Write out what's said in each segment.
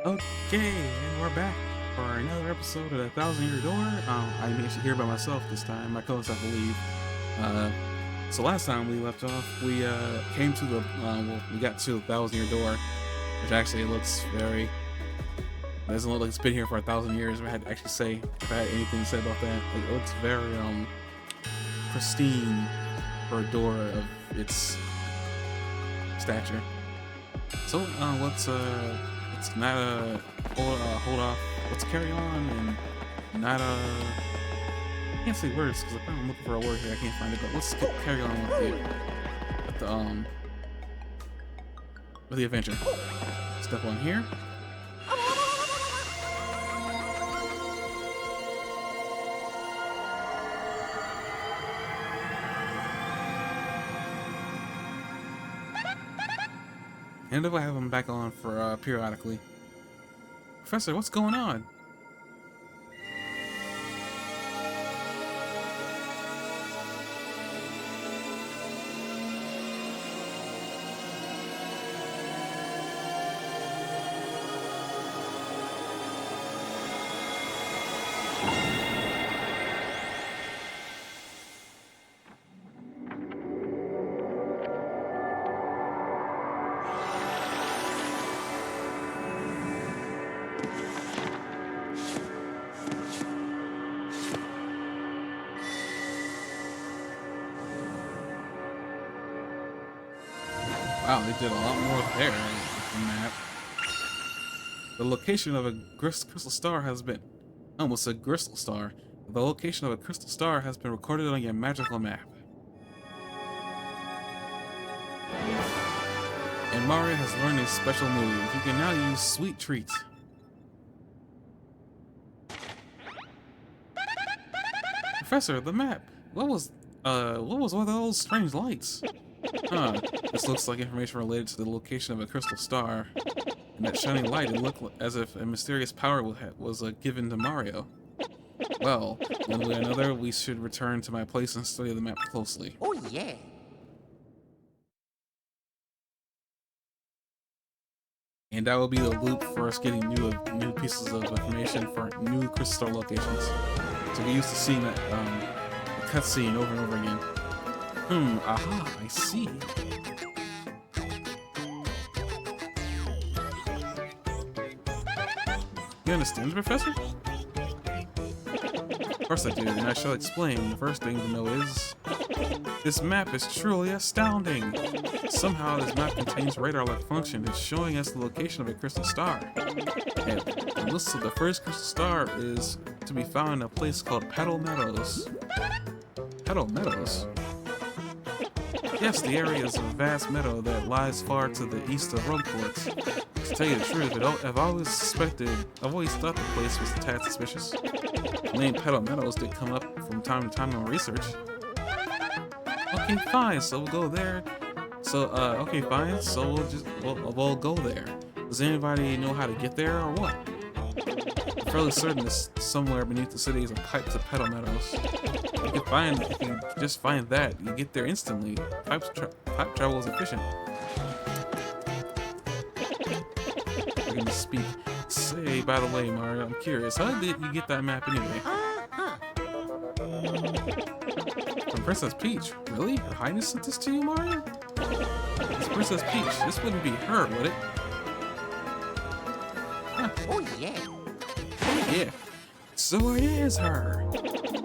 Okay, and we're back for another episode of the Thousand Year Door. I'm actually here by myself this time. My co-host, I believe. Uh, so last time we left off, we came to the we got to the Thousand Year Door, which actually looks very. It doesn't look like it's been here for 1,000 years. If I had to actually say, if I had anything to say about that, like, it looks very pristine for a door of its stature. So let's not hold off. Let's carry on and not I can't say words because I'm looking for a word here. I can't find it, but let's carry on with the adventure. Step on here. And if I have him back on for periodically. Professor, what's going on? Wow, they did a lot more there with the map. The location of a crystal star has been almost a crystal star. The location of a crystal star has been recorded on your magical map. And Mario has learned a special move. You can now use Sweet Treat. Professor, the map. What was all those strange lights? Huh. This looks like information related to the location of a crystal star. And that shining light, it looked as if a mysterious power was given to Mario. Well, one way or another, we should return to my place and study the map closely. Oh yeah. And that will be the loop for us getting new pieces of information for new crystal star locations. So get used to seeing that the cutscene over and over again. Aha, I see. You understand, Professor? Of course I do, and I shall explain. The first thing to know is this map is truly astounding. Somehow this map contains radar-like function. It's showing us the location of a crystal star. And the list of the first crystal star is to be found in a place called Petal Meadows. Petal Meadows? Yes, the area is a vast meadow that lies far to the east of Rogueport. To tell you the truth, I've always thought the place was a tad suspicious. The name Petal Meadows did come up from time to time in my research. Okay, fine, so we'll go there. Okay, fine, so we'll go there. Does anybody know how to get there or what? I'm fairly certain that somewhere beneath the city is a pipe to Petal Meadows. If you just find that, you get there instantly. Pipe travel is efficient. I can speak. Say, by the way, Mario, I'm curious, how did you get that map anyway? From Princess Peach. Really? Her Highness sent this to you, Mario? It's Princess Peach. This wouldn't be her, would it? Huh. Oh yeah. Yeah. So it is her.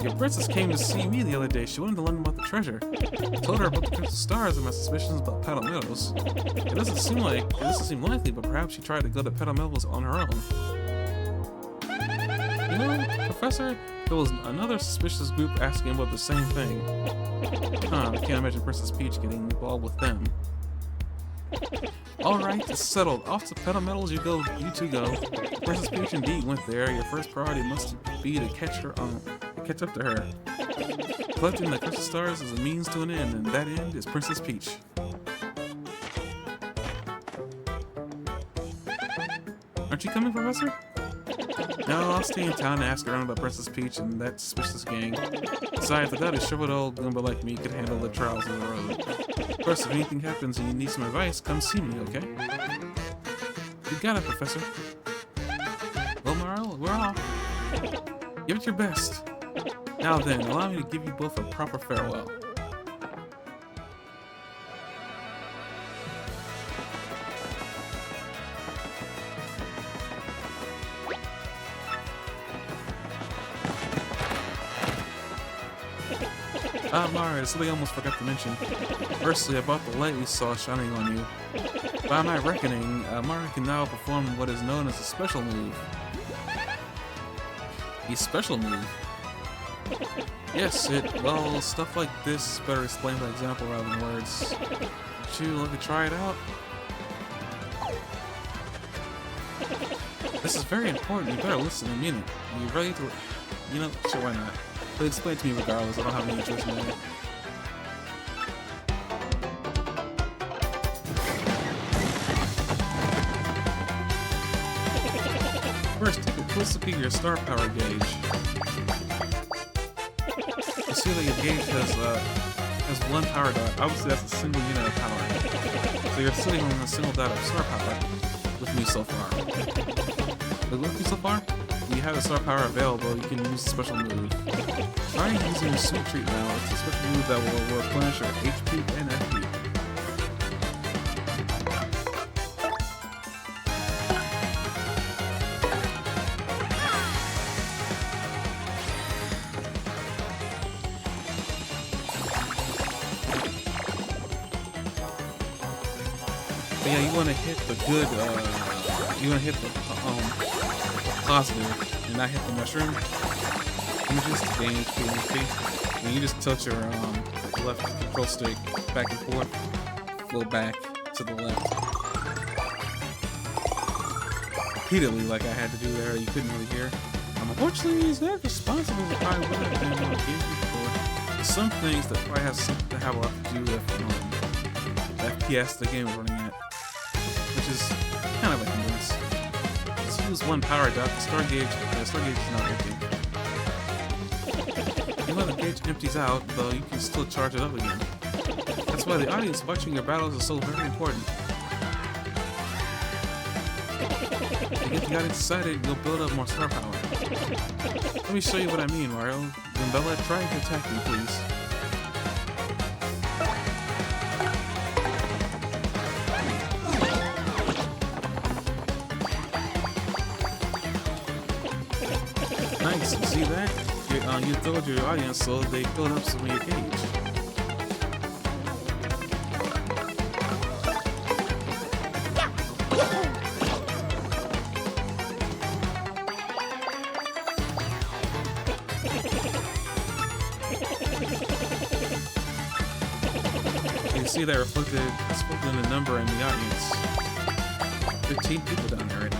Your princess came to see me the other day. She wanted to learn about the treasure. I told her about the crystal stars and my suspicions about Petal Meadows. It doesn't seem likely, but perhaps she tried to go to Petal Meadows on her own. You know, Professor, there was another suspicious group asking about the same thing. Huh, I can't imagine Princess Peach getting involved with them. Alright, it's settled. Off to Petal Meadows you two go. Princess Peach indeed went there. Your first priority must be to catch up to her. Collecting the crystal stars is a means to an end, and that end is Princess Peach. Aren't you coming, Professor? No, I'll stay in town and ask around about Princess Peach and that suspicious gang. Besides, I doubt a shriveled old Goomba like me could handle the trials of the road. Of course, if anything happens and you need some advice, come see me, okay? You got it, Professor. Well, Mario, we're off. Give it your best. Now then, allow me to give you both a proper farewell. Mario, something I almost forgot to mention. Firstly, about the light we saw shining on you. By my reckoning, Mario can now perform what is known as a special move. A special move? Yes, well, stuff like this is better explained by example rather than words. Would you like to try it out? This is very important, you better listen and mean it. You ready to... You know, sure, why not? But explain it to me regardless, I don't have any choice in it. First, take a close look at your star power gauge. You see that your gauge has one power dot. Obviously, that's a single unit of power. So you're sitting on a single dot of star power with me so far. With me so far? When you have the star power available, you can use a special move. Try using Sweet Treat now. It's a special move that will replenish your HP and FP. But yeah, you want to hit the good, you want to hit the positive and not hit the mushroom images to gain HP. And you just tilt your left control stick back and forth, go back to the left. Repeatedly, like I had to do there, you couldn't really hear. Unfortunately, he's not responsible for probably what I've been games before. There's some things that probably have something to have a lot to do with the FPS the game is running at, which is kind of a hindrance. Just use one power dot. The star gauge is not empty. When the gauge empties out, though, you can still charge it up again. That's why the audience watching your battles is so very important. To get the audience excited, you'll build up more star power. Let me show you what I mean, Mario. Bella, try to attack me, please. Nice, you see that? You told your audience so they filled up some of your gauge. You see that reflected in the number in the audience. 15 people down there right now.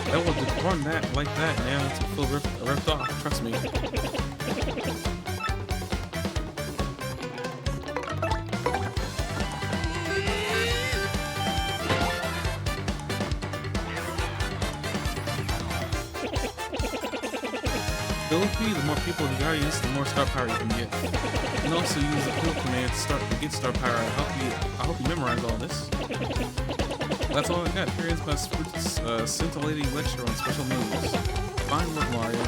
That will just run that like that, man. It's feel ripped off. Trust me. The more people in the audience, the more star power you can get. You can also use the field command to get star power. I hope you memorize all this. That's all I got. Here's my scintillating lecture on special moves. Fine work, Mario.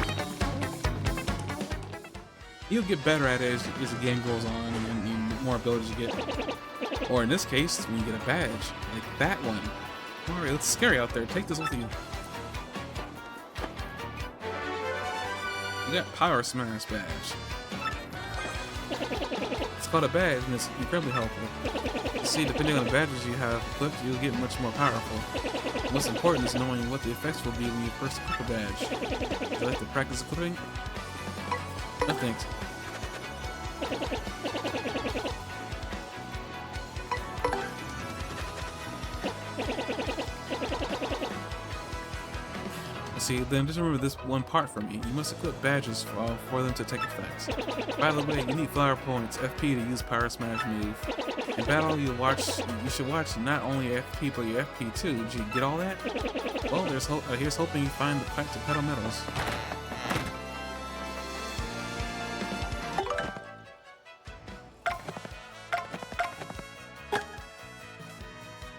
You'll get better at it as the game goes on and the more abilities you get. Or in this case, when you get a badge, like that one. Mario, it's scary out there. Take this with you. You got Power Smash badge. It's called a badge and it's incredibly helpful. You see, depending on the badges you have equipped, you'll get much more powerful. Most important is knowing what the effects will be when you first equip a badge. Would you like to practice equipping? No thanks. See, then just remember this one part for me. You must equip badges for them to take effects. By the way, you need flower points, FP, to use Power Smash move. In battle, you should watch not only FP, but your FP too. Did you get all that? Well, here's hoping you find the pipe to pedal medals.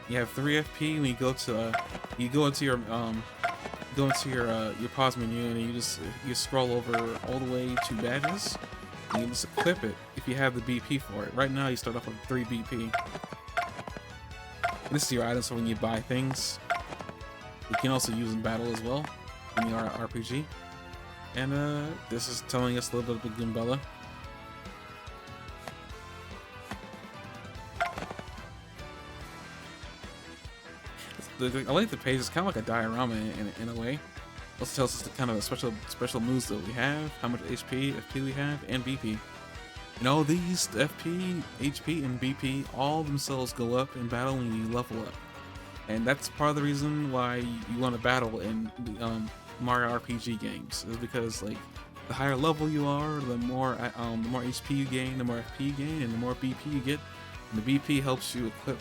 You have 3 FP when you go to you go into your pause menu, and you scroll over all the way to badges, and you just equip it if you have the BP for it. Right now you start off with 3 BP. This is your items for when you buy things. You can also use in battle as well in your RPG. And this is telling us a little bit about Goombella. I like the page. It's kind of like a diorama in a way. Also tells us the kind of special moves that we have, how much HP, FP we have, and BP. And all these FP, HP, and BP all themselves go up in battle when you level up. And that's part of the reason why you want to battle in the Mario RPG games, is because like the higher level you are, the more HP you gain, the more FP you gain, and the more BP you get. And the BP helps you equip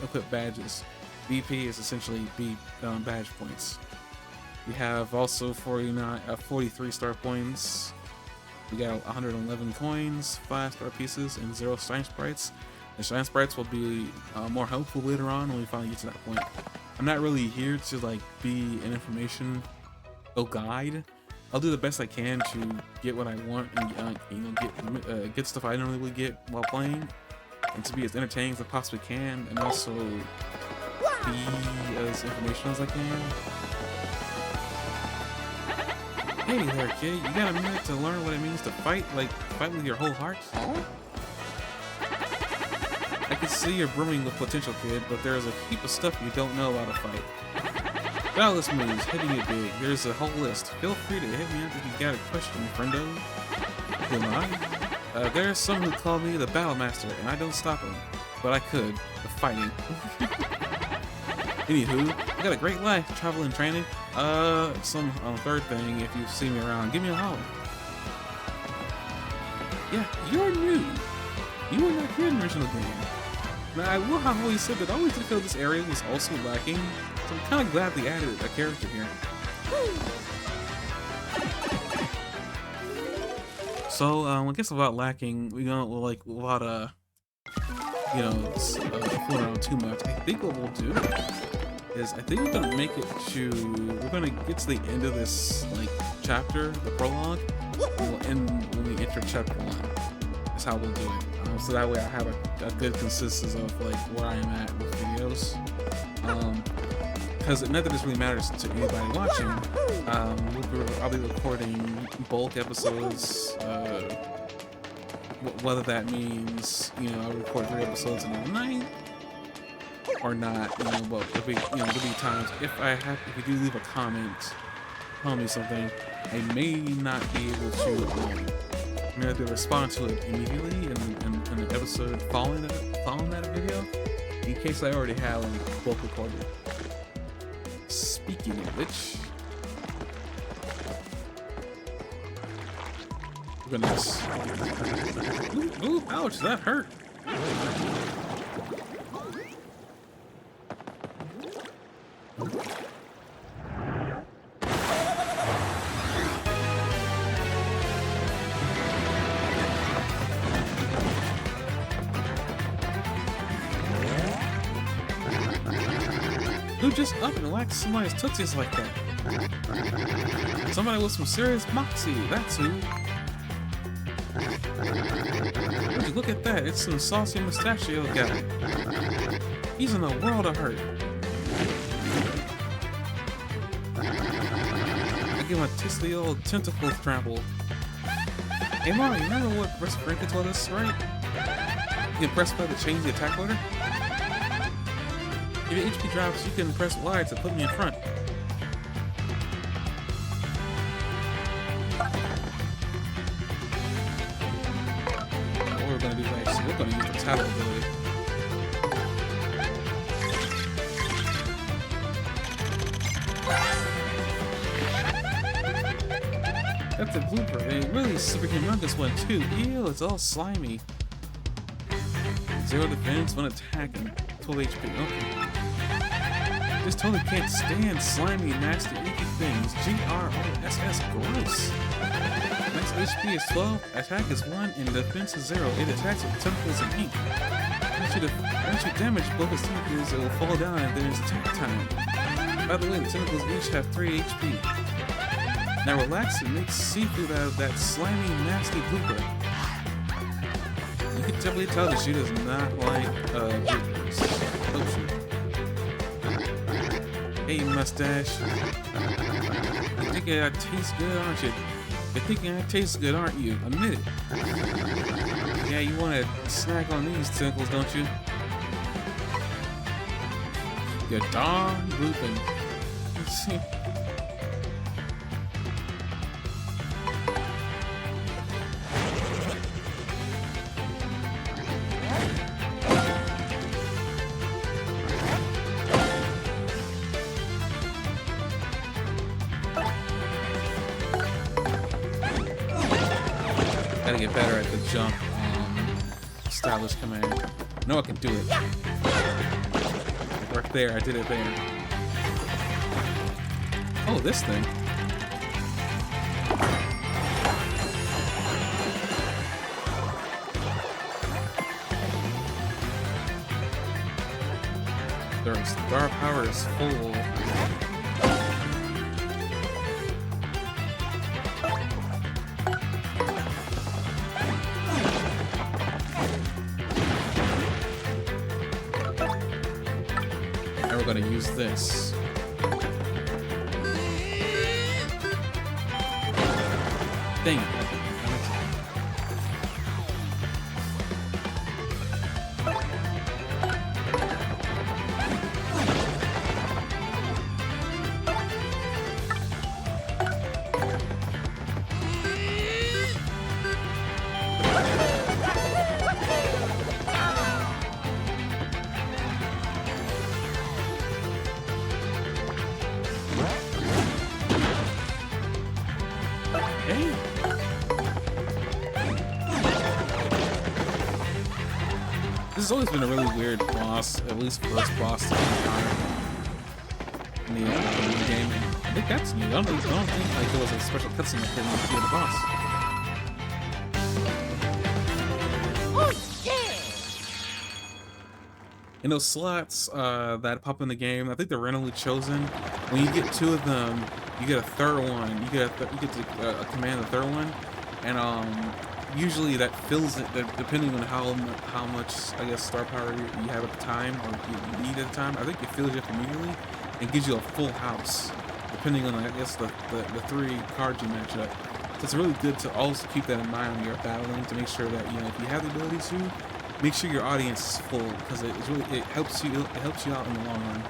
equip badges. BP is essentially badge points. We have also 43 star points. We got 111 coins, 5 star pieces, and 0 shine sprites. The shine sprites will be more helpful later on when we finally get to that point. I'm not really here to like be an information guide. I'll do the best I can to get what I want and get stuff I don't really get while playing, and to be as entertaining as I possibly can, and also be as informational as I can. Hey there, kid. You got a minute to learn what it means to fight with your whole heart? I can see you're brimming with potential, kid, but there's a heap of stuff you don't know how to fight. Battleless moves, hitting it big. There's a whole list. Feel free to hit me up if you got a question, friendo. Who am I? There's some who call me the Battle Master, and I don't stop them. But I could. The fighting. Anywho, I got a great life, travel and training. Some third thing, if you see me around, give me a holler. Yeah, you're new. You were not here in the original game. Now, I will have always said that I always did feel this area was also lacking, so I'm kind of glad they added a character here. So, I guess about lacking, we don't like a lot of, fooling around too much. I think what we'll do is, I think we're gonna we're gonna get to the end of this chapter, the prologue, and we'll end when we enter chapter 1. That's how we'll do it. So that way I have a good consistency of where I am at with videos. Because not that this really matters to anybody watching. I'll be recording bulk episodes. Whether that means I'll record 3 episodes in a night or not. But there'll be times if you do leave a comment, tell me something, I may not be able to. I'm gonna have to respond to it immediately in the episode following that video, in case I already have bulk recorded. Speaking of which, goodness. Ooh, ouch, that hurt. Who just up and whacked somebody's tootsies like that? Somebody with some serious moxie, that's who. Would you look at that? It's some saucy mustachio guy. He's in a world of hurt. I give him a tasty old tentacle trample. Hey Mario, you remember what Franka told us, right? You can press play to change the attack order? If your HP drops, you can press Y to put me in front. What we're gonna do next, we're gonna use the tattle ability. That's a blooper, a really super humongous one too. Ew, it's all slimy. 0 defense, 1 attack, and 12 HP. Okay. Just totally can't stand slimy, nasty, icky things. GROSS, gross. Max HP is 12, attack is 1, and defense is 0. It attacks with tentacles and ink. Once you damage both its tentacles, it will fall down and then it's attack time. By the way, the tentacles each have 3 HP. Now relax and make seafood out of that slimy, nasty blooper. You can definitely tell that she does not like bloopers. Oh shoot. Hey mustache. You're thinking I taste good, aren't you? You're thinking I taste good, aren't you? Admit it. Yeah, you want to snack on these tentacles, don't you? You're darn blooping. Let's see. Gotta get better at the jump stylish command. I know I can do it. Right there, I did it there. Oh, this thing. Their star power is full. We're gonna use this. Dang it. This has always been a really weird boss, at least first boss to encounter in the game. I think that's new. I don't think like there was a special cutscene that couldn't kill the boss. Oh yeah! In those slots that pop in the game, I think they're randomly chosen. When you get 2 of them, you get a third one. You get to command the third one, and usually that fills it, depending on how much, I guess, star power you have at the time, or you need at the time. I think it fills you up immediately and gives you a full house, depending on, I guess, the 3 cards you match up. So it's really good to also keep that in mind when you're battling, to make sure that, you know, if you have the ability to, make sure your audience is full, because it helps you out in the long run.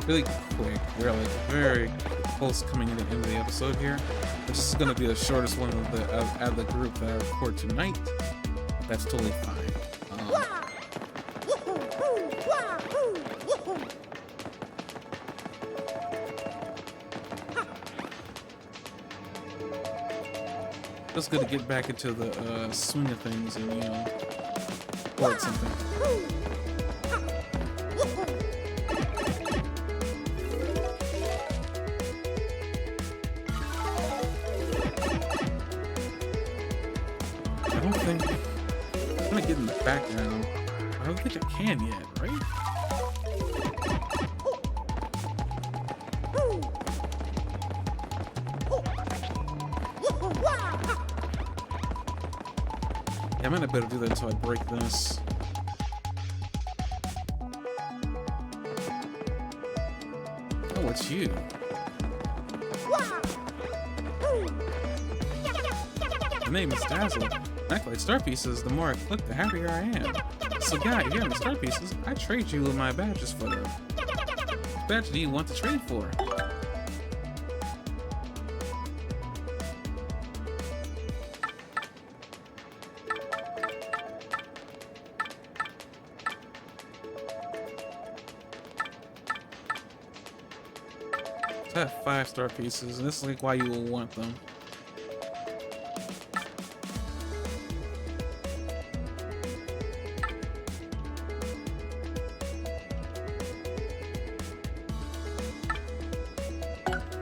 Really quick, we're like very close coming in the end of the episode here. This is going to be the shortest one of the group that I record tonight. That's totally fine. Just good to get back into the swing of things and, you know, record something. I'm gonna get in the background. I don't think I can yet, right? Yeah, I might not be able to do that until I break this. Oh, it's you. My name is Dazzle. I collect star pieces. The more I collect, the happier I am. So, guy, if you have any star pieces, I trade you with my badges for them. What badge do you want to trade for? So I have 5 star pieces, and this is like why you will want them.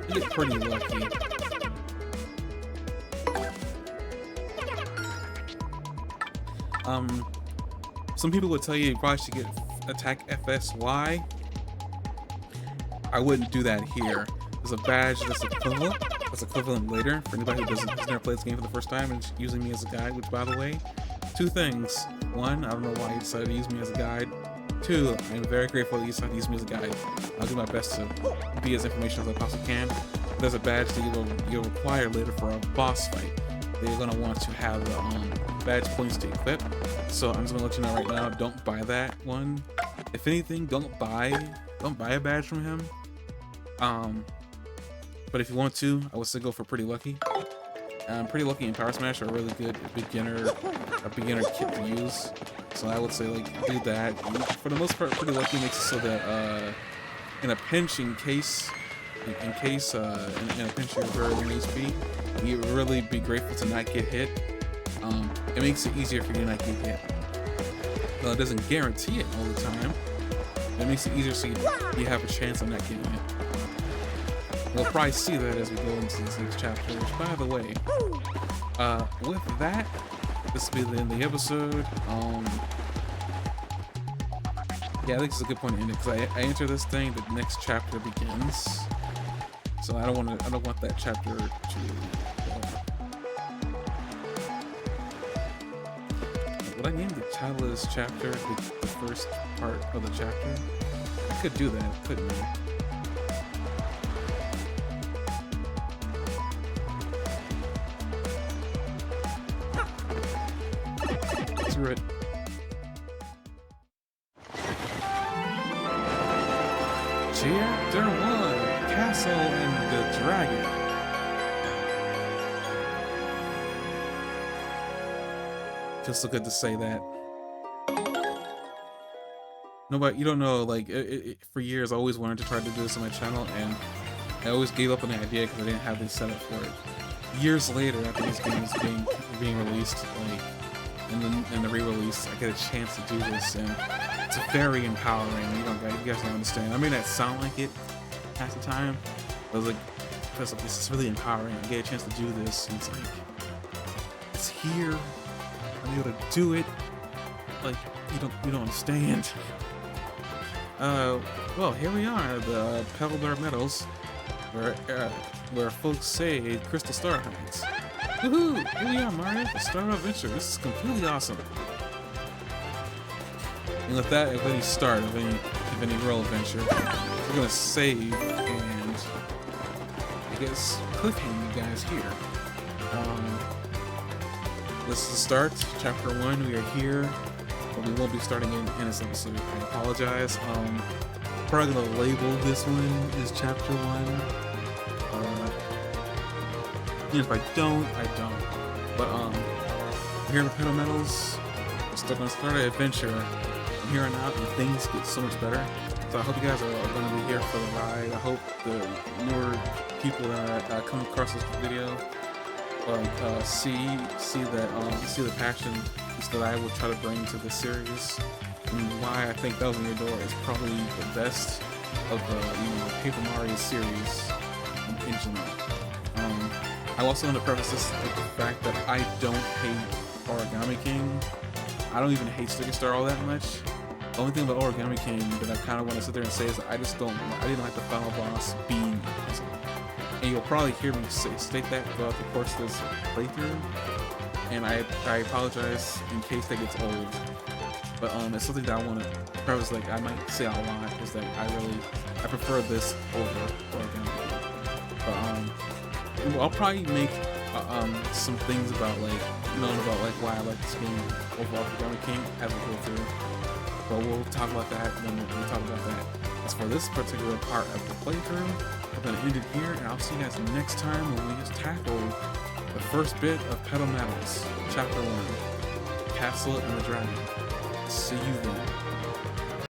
You get pretty lucky. Some people would tell you probably should get attack FSY. I wouldn't do that here. There's a badge that's equivalent later for anybody who's never played this game for the first time and is using me as a guide, which, by the way, two things. One, I don't know why you decided to use me as a guide. Two, I'm very grateful that you decided to use me as a guide. I'll do my best to be as informational as I possibly can. There's a badge that you'll require later for a boss fight that you're going to want to have badge points to equip. So I'm just going to let you know right now, don't buy that one. If anything, don't buy a badge from him. But if you want to, I would still go for Pretty Lucky. Pretty Lucky and Power Smash are a really good beginner kit to use. So I would say, like, do that. For the most part, Pretty Lucky makes it so that in a pinch, in a pinch you're very low HP, you would really be grateful to not get hit. It makes it easier for you to not get hit. Well, it doesn't guarantee it all the time. It makes it easier so you have a chance of not getting hit. We'll probably see that as we go into this next chapter, which, by the way, with that, this will be the end of the episode. Yeah, I think it's a good point to end it, because I enter this thing, the next chapter begins. So I don't want that chapter to would I name the title of this chapter the first part of the chapter? I could do that, couldn't I? Through it. Chapter 1, Castle and the Dragon. Feels so good to say that. Nobody, you don't know, like, for years I always wanted to try to do this on my channel, and I always gave up on the idea because I didn't have the setup for it. Years later, after these games being released, like, in the re-release, I get a chance to do this, and it's very empowering. You guys don't understand. I may not sound like it half the time, but it's like, this is really empowering. I get a chance to do this, and it's like, it's here. I'm able to do it. Like, you don't understand. Well, here we are, the Petalburg Meadows, where folks say Crystal Star hides. Woohoo! Here we are, Mario, the Star of Adventure. This is completely awesome. And with that, if any start of any real adventure, we're gonna save and I guess cliffhang you guys here. This is the start, chapter 1. We are here, but we won't be starting in this episode. I apologize. Probably gonna label this one as chapter 1. And if I don't, I don't. But here in the Petal Meadows, we're still gonna start an adventure from here on out, and things get so much better. So I hope you guys are gonna be here for the ride. I hope the newer people that come across this video see the passion that I will try to bring to this series, and why I think Thousand Year Door is probably the best of the Paper Mario series in general. I also want to preface this with the fact that I don't hate Origami King. I don't even hate Sticker Star all that much. The only thing about Origami King that I kind of want to sit there and say is that I didn't like the final boss being awesome. And you'll probably hear me state that throughout the course of this playthrough. And I apologize in case that gets old. But it's something that I want to preface, like I might say a lot, is that I prefer this over Origami King. But I'll probably make some things about why I like this game over Origami King as we go through. But we'll talk about that when we talk about that. As for this particular part of the playthrough, I'm gonna end it here, and I'll see you guys next time when we just tackle the first bit of Petal Meadows, Chapter 1, Castle and the Dragon. See you then.